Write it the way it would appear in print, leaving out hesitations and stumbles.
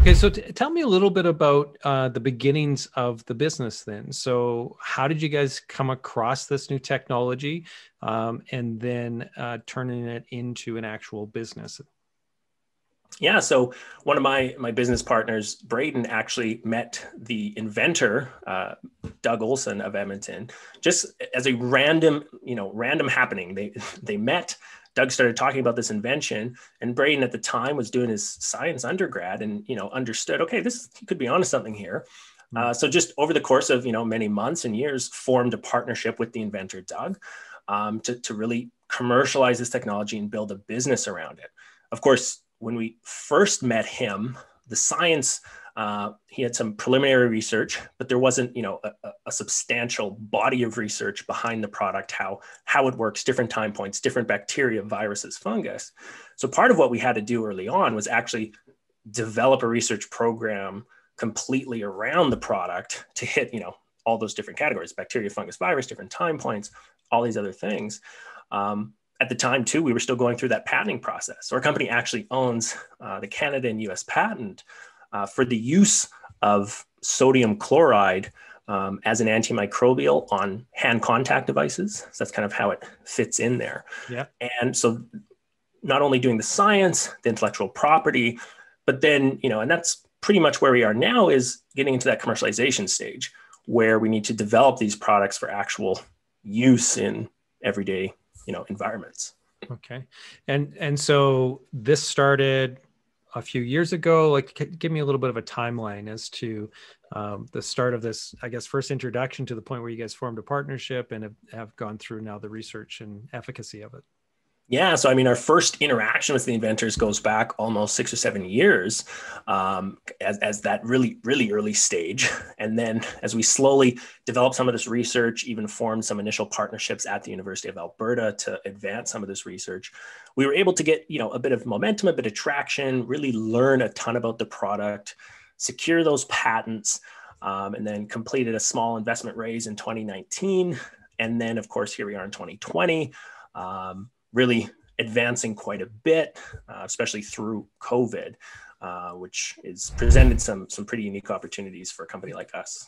Okay, so tell me a little bit about the beginnings of the business then. So how did you guys come across this new technology and then turning it into an actual business? Yeah, so one of my business partners, Braden, actually met the inventor, Doug Olson of Edmonton, just as a random happening. They met. Doug started talking about this invention, and Braden at the time was doing his science undergrad, and understood, okay, this he could be onto something here. So just over the course of many months and years, formed a partnership with the inventor Doug to really commercialize this technology and build a business around it. Of course, when we first met him, the science, he had some preliminary research, but there wasn't, a substantial body of research behind the product, how it works, different time points, different bacteria, viruses, fungus. So part of what we had to do early on was actually develop a research program completely around the product to hit, all those different categories, bacteria, fungus, virus, different time points, all these other things. At the time, too, we were still going through that patenting process. So our company actually owns the Canada and US patent for the use of sodium chloride as an antimicrobial on hand contact devices. So that's kind of how it fits in there. Yeah. And so not only doing the science, the intellectual property, but then, and that's pretty much where we are now, is getting into that commercialization stage where we need to develop these products for actual use in everyday environments. Okay. And so this started a few years ago. Like, give me a little bit of a timeline as to the start of this, I guess, first introduction to the point where you guys formed a partnership and have gone through now the research and efficacy of it. Yeah, so our first interaction with the inventors goes back almost 6 or 7 years, as that really, really early stage. And then as we slowly developed some of this research, even formed some initial partnerships at the University of Alberta to advance some of this research, we were able to get, a bit of momentum, a bit of traction, really learn a ton about the product, secure those patents, and then completed a small investment raise in 2019. And then, of course, here we are in 2020. Really advancing quite a bit, especially through COVID, which is presented some pretty unique opportunities for a company like us.